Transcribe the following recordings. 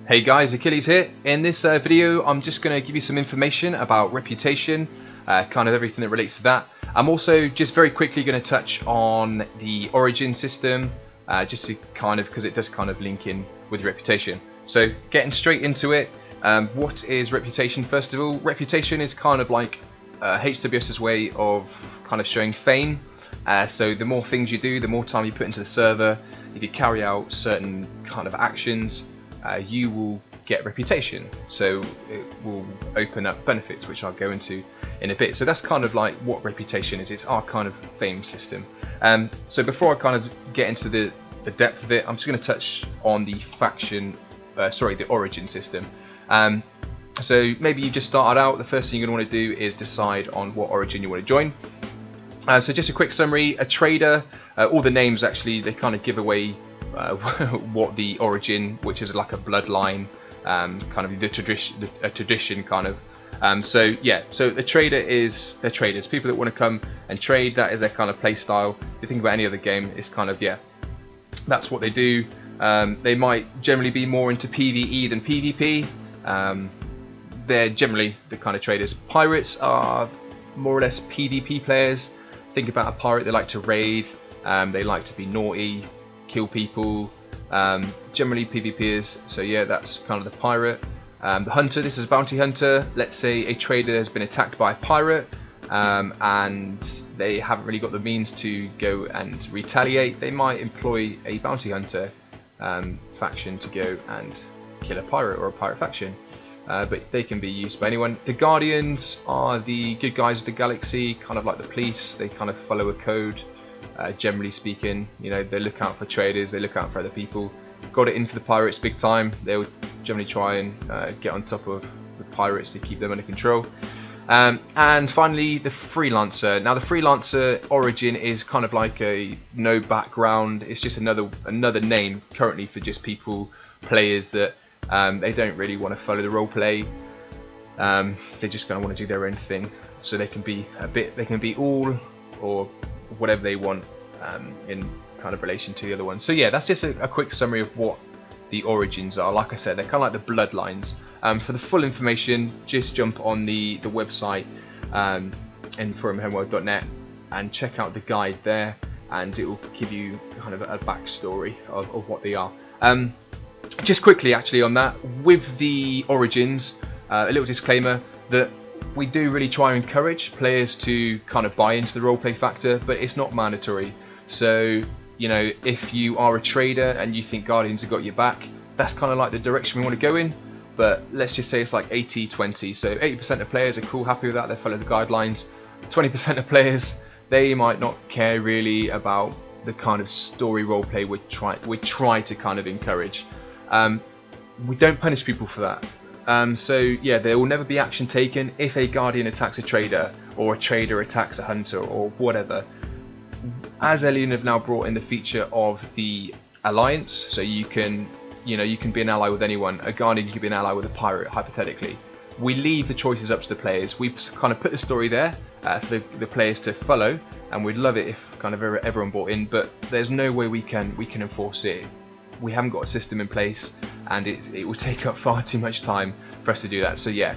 Hey guys, Achilles here. In this video I'm just going to give you some information about reputation, kind of everything that relates to that. I'm also just very quickly going to touch on the origin system, just to kind of, because it does kind of link in with reputation. So getting straight into it, what is reputation? First of all, reputation is kind of like HWS's way of kind of showing fame. So the more things you do, the more time you put into the server, if you carry out certain kind of actions, you will get reputation, so it will open up benefits, which I'll go into in a bit. So that's kind of like what reputation is. It's our kind of fame system. So before I kind of get into the depth of it, I'm just going to touch on the the origin system. So maybe you just started out, the first thing you're going to want to do is decide on what origin you want to join. So just a quick summary: a trader, all the names actually, they kind of give away what the origin, which is like a bloodline, kind of a tradition kind of. So yeah, so the trader is, they're traders, people that want to come and trade. That is their kind of play style. If you think about any other game, it's kind of, yeah, that's what they do. They might generally be more into PvE than PvP. They're generally the kind of traders. Pirates are more or less PvP players. Think about a pirate, they like to raid, they like to be naughty, kill people, generally PvPers. So yeah, that's kind of the pirate. The hunter, this is a bounty hunter. Let's say a trader has been attacked by a pirate, and they haven't really got the means to go and retaliate. They might employ a bounty hunter faction to go and kill a pirate or a pirate faction. But they can be used by anyone. The Guardians are the good guys of the galaxy, kind of like the police. They kind of follow a code. Generally speaking, you know, they look out for traders, they look out for other people. Got it in for the pirates big time. They would generally try and get on top of the pirates to keep them under control. And finally, the freelancer. Now, the freelancer origin is kind of like a no background. It's just another name currently for just players that they don't really want to follow the role play. They just kind of want to do their own thing. So they can be they can be all or whatever they want in kind of relation to the other one. So yeah, that's just a quick summary of what the origins are. Like I said, they're kind of like the bloodlines. For the full information, just jump on the website empyrionhomeworld.net and check out the guide there, and it will give you kind of a backstory of what they are. Just quickly actually on that, with the origins, a little disclaimer that we do really try and encourage players to kind of buy into the roleplay factor, but it's not mandatory. So, you know, if you are a trader and you think Guardians have got your back, that's kind of like the direction we want to go in. But let's just say it's like 80-20. So 80% of players are cool, happy with that, they follow the guidelines. 20% of players, they might not care really about the kind of story roleplay we try to kind of encourage. We don't punish people for that. So yeah, there will never be action taken if a Guardian attacks a trader, or a trader attacks a hunter, or whatever. As Empyrion have now brought in the feature of the alliance, so you can be an ally with anyone. A Guardian can be an ally with a pirate, hypothetically. We leave the choices up to the players. We kind of put the story there for the players to follow, and we'd love it if kind of everyone bought in. But there's no way we can enforce it. We haven't got a system in place, and it will take up far too much time for us to do that. So yeah,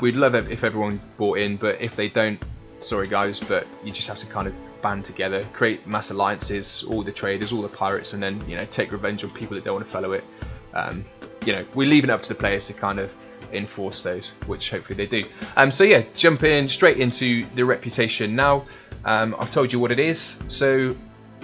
we'd love it if everyone bought in, but if they don't, sorry guys, but you just have to kind of band together, create mass alliances, all the traders, all the pirates, and then, you know, take revenge on people that don't want to follow it. You know, we're leaving it up to the players to kind of enforce those, which hopefully they do. So yeah, jump in straight into the reputation now. I've told you what it is, so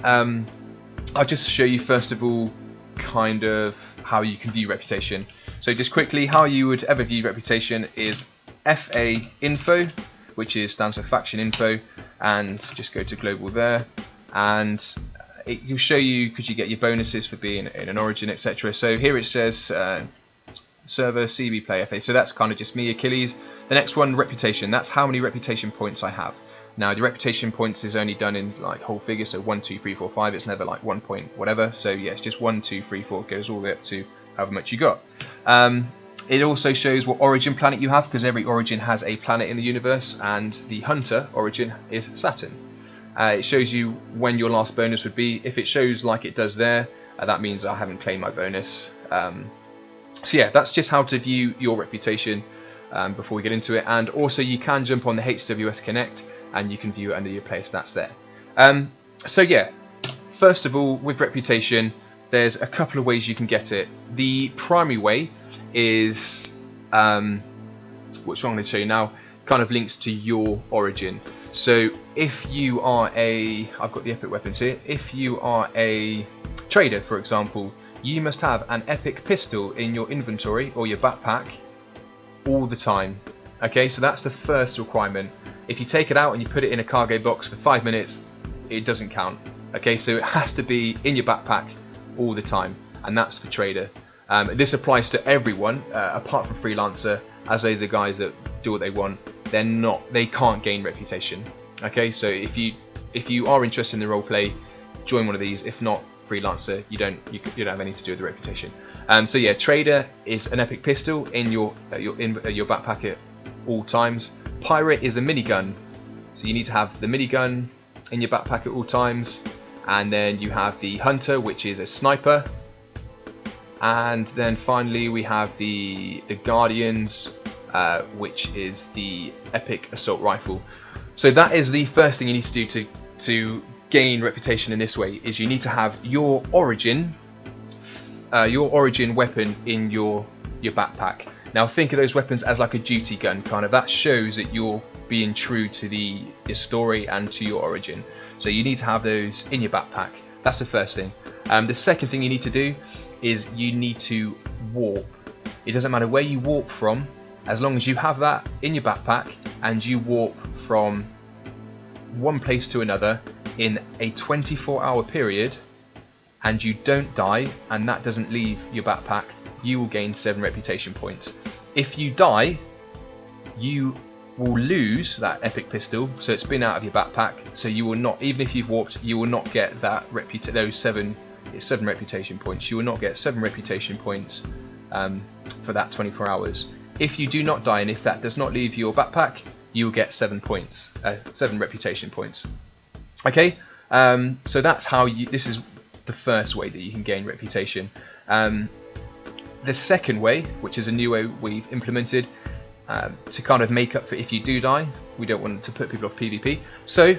I'll just show you first of all kind of how you can view reputation. So just quickly, how you would ever view reputation is FA info, which stands for faction info, and just go to global there, and you'll show you, because you get your bonuses for being in an origin, etc. So here it says server CB play FA, so that's kind of just me, Achilles. The next one, reputation, that's how many reputation points I have. Now the reputation points is only done in like whole figures, so 1, 2, 3, 4, 5. It's never like 1 point whatever. So yeah, it's just 1, 2, 3, 4. It goes all the way up to however much you got. It also shows what origin planet you have, because every origin has a planet in the universe, and the hunter origin is Saturn. It shows you when your last bonus would be. If it shows like it does there, that means I haven't claimed my bonus. So yeah, that's just how to view your reputation before we get into it. And also you can jump on the HWS Connect and you can view it under your player stats there. So yeah, first of all, with reputation, there's a couple of ways you can get it. The primary way is, which I'm going to show you now, kind of links to your origin. So if you are I've got the epic weapons here, if you are a trader, for example, you must have an epic pistol in your inventory or your backpack all the time. Okay, so that's the first requirement. If you take it out and you put it in a cargo box for 5 minutes, it doesn't count. Okay, so it has to be in your backpack all the time, and that's for trader. This applies to everyone apart from freelancer, as those are the guys that do what they want. They can't gain reputation. Okay, so if you are interested in the roleplay, join one of these. If not, freelancer, you don't have anything to do with the reputation. So yeah, trader is an epic pistol in your backpack at all times. Pirate is a minigun, so you need to have the minigun in your backpack at all times. And then you have the hunter, which is a sniper. And then finally we have the guardians, which is the epic assault rifle. So that is the first thing you need to do to gain reputation in this way, is you need to have your origin weapon in your backpack. Now think of those weapons as like a duty gun, kind of. That shows that you're being true to the story and to your origin. So you need to have those in your backpack. That's the first thing. The second thing you need to do is you need to warp. It doesn't matter where you warp from, as long as you have that in your backpack and you warp from one place to another in a 24-hour period and you don't die and that doesn't leave your backpack, you will gain 7 reputation points. If you die, you will lose that epic pistol, so it's been out of your backpack, so you will not, even if you've warped, you will not get that those 7 reputation points. You will not get 7 reputation points for that 24 hours. If you do not die and if that does not leave your backpack, you will get 7 reputation points. Okay, so that's how this is the first way that you can gain reputation. The second way, which is a new way we've implemented to kind of make up for if you do die, we don't want to put people off PvP. So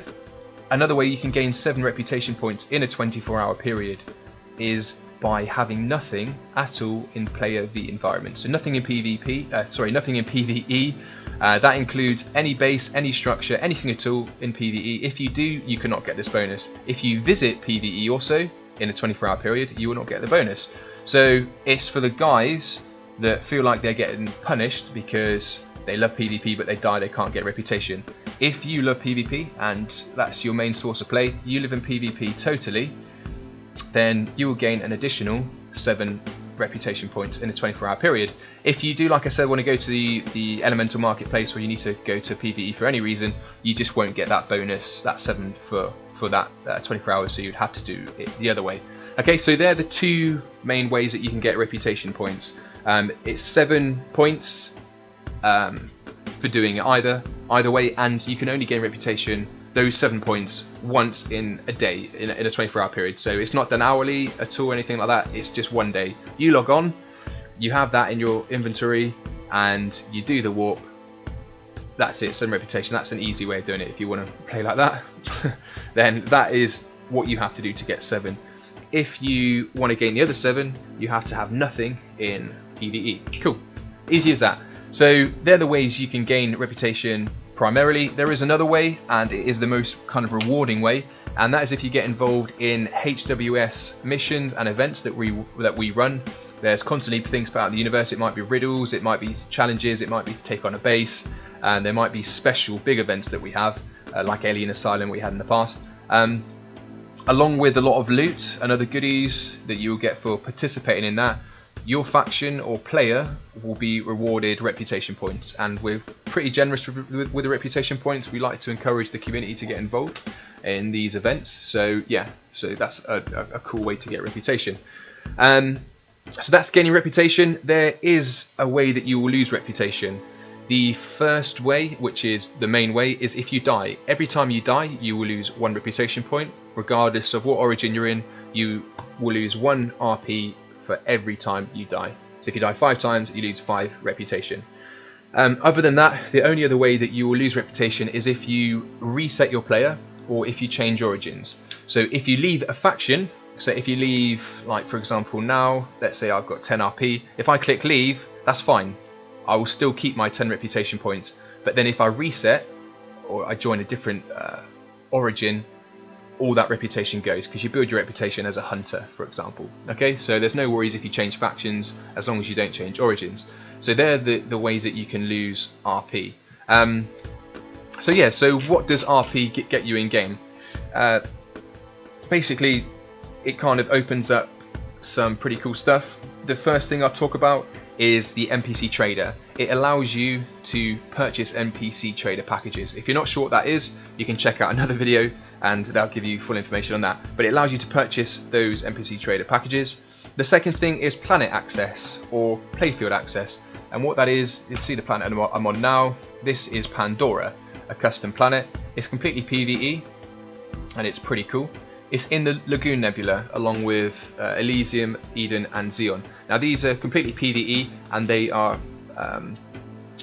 another way you can gain 7 reputation points in a 24-hour period is by having nothing at all in player V environment. So nothing in PvP, nothing in PvE. That includes any base, any structure, anything at all in PvE. If you do, you cannot get this bonus. If you visit PvE also in a 24-hour period, you will not get the bonus. So it's for the guys that feel like they're getting punished because they love PvP but they die, they can't get reputation. If you love PvP and that's your main source of play, you live in PvP totally, then you will gain an additional 7 reputation points in a 24-hour period. If you do, like I said, want to go to the elemental marketplace where you need to go to PvE for any reason, you just won't get that bonus, that 7 for that 24 hours, so you'd have to do it the other way. Okay, so they're the 2 main ways that you can get reputation points. It's 7 points for doing it either way, and you can only gain reputation, those 7 points, once in a day, in a 24-hour period. So it's not done hourly at all, anything like that. It's just one day. You log on, you have that in your inventory, and you do the warp, that's it, 7 reputation. That's an easy way of doing it. If you want to play like that, then that is what you have to do to get 7. If you want to gain the other 7, you have to have nothing in PvE. Cool, easy as that. So they're the ways you can gain reputation primarily. There is another way, and it is the most kind of rewarding way, and that is if you get involved in HWS missions and events that we run. There's constantly things about the universe. It might be riddles, it might be challenges, it might be to take on a base, and there might be special big events that we have, like Alien Asylum we had in the past. Along with a lot of loot and other goodies that you will get for participating in that, your faction or player will be rewarded reputation points, and we're pretty generous with the reputation points. We like to encourage the community to get involved in these events, so yeah, so that's a cool way to get reputation. So that's gaining reputation. There is a way that you will lose reputation. The first way, which is the main way, is if you die. Every time you die, you will lose 1 reputation point. Regardless of what origin you're in, you will lose 1 RP for every time you die. So if you die 5 times, you lose 5 reputation. Other than that, the only other way that you will lose reputation is if you reset your player or if you change origins. So if you leave a faction, so if you leave, like for example now, let's say I've got 10 RP, if I click leave, that's fine. I will still keep my 10 reputation points, but then if I reset or I join a different origin, all that reputation goes, because you build your reputation as a hunter, for example. Okay, so there's no worries if you change factions, as long as you don't change origins. So they're the ways that you can lose RP. So yeah, so what does RP get you in game? Basically, it kind of opens up some pretty cool stuff. The first thing I'll talk about is the NPC trader. It allows you to purchase NPC trader packages. If you're not sure what that is, you can check out another video and that'll give you full information on that. But it allows you to purchase those NPC trader packages. The second thing is planet access or playfield access. And what that is, you'll see the planet I'm on now. This is Pandora, a custom planet. It's completely PvE and it's pretty cool. It's in the Lagoon Nebula along with Elysium, Eden and Xeon. Now these are completely PvE and they are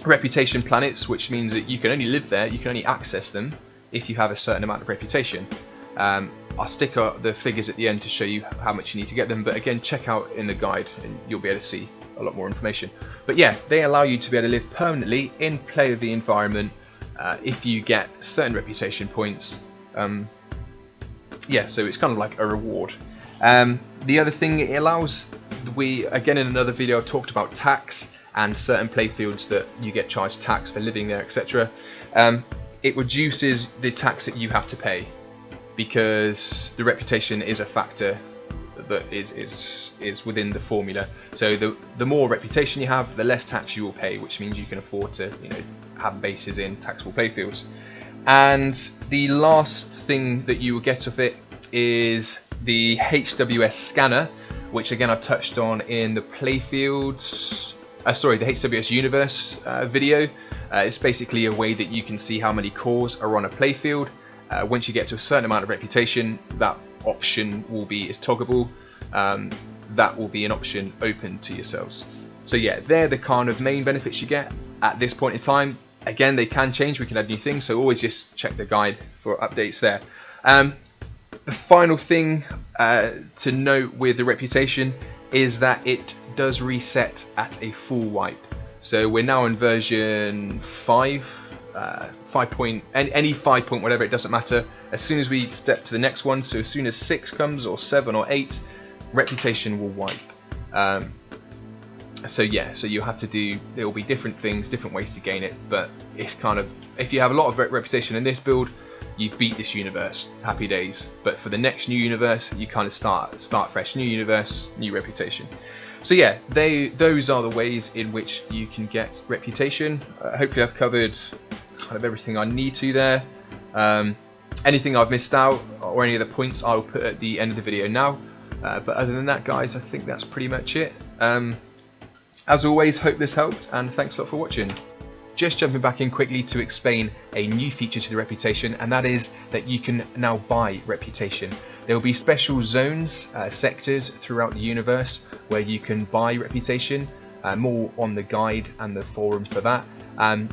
reputation planets, which means that you can only live there, you can only access them if you have a certain amount of reputation. I'll stick the figures at the end to show you how much you need to get them, but again, check out in the guide and you'll be able to see a lot more information. But yeah, they allow you to be able to live permanently in play of the environment if you get certain reputation points. Yeah, so it's kind of like a reward. The other thing it allows, again in another video I talked about tax and certain playfields that you get charged tax for living there, etc. It reduces the tax that you have to pay because the reputation is a factor that is within the formula. So the more reputation you have, the less tax you will pay, which means you can afford to have bases in taxable playfields. And the last thing that you will get of it is the HWS scanner, which again I touched on in the playfields. Sorry, the HWS universe video. It's basically a way that you can see how many cores are on a playfield. Once you get to a certain amount of reputation, that option is toggable. That will be an option open to yourselves. So yeah, they're the kind of main benefits you get at this point in time. Again, they can change, we can add new things, so always just check the guide for updates there. The final thing to note with the reputation is that it does reset at a full wipe. So we're now in version 5, 5 point, any 5 point whatever, it doesn't matter. As soon as we step to the next one, so as soon as 6 comes, or 7 or 8, reputation will wipe. So yeah, so you have to do, there will be different things, different ways to gain it, but it's kind of, if you have a lot of reputation in this build, you beat this universe, happy days. But for the next new universe, you kind of start fresh, new universe, new reputation. So yeah, those are the ways in which you can get reputation. Hopefully I've covered kind of everything I need to there. Anything I've missed out or any of the points I'll put at the end of the video now. But other than that, guys, I think that's pretty much it. As always, hope this helped, and thanks a lot for watching. Just jumping back in quickly to explain a new feature to the reputation, and that is that you can now buy reputation. There will be special zones, sectors throughout the universe where you can buy reputation. more on the guide and the forum for that.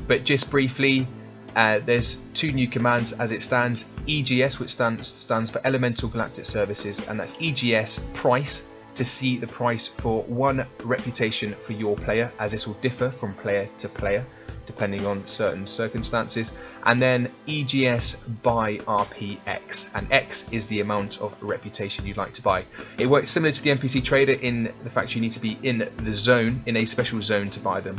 But just briefly, there's 2 new commands as it stands. EGS, which stands for Elemental Galactic Services, and that's EGS price, to see the price for 1 reputation for your player, as this will differ from player to player depending on certain circumstances. And then EGS buy RPX, and X is the amount of reputation you'd like to buy. It works similar to the NPC trader in the fact you need to be in the zone, in a special zone, to buy them,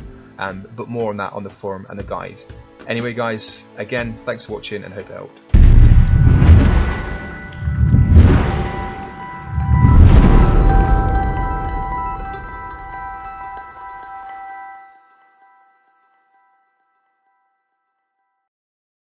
but more on that on the forum and the guide. Anyway guys, again, thanks for watching and hope it helped.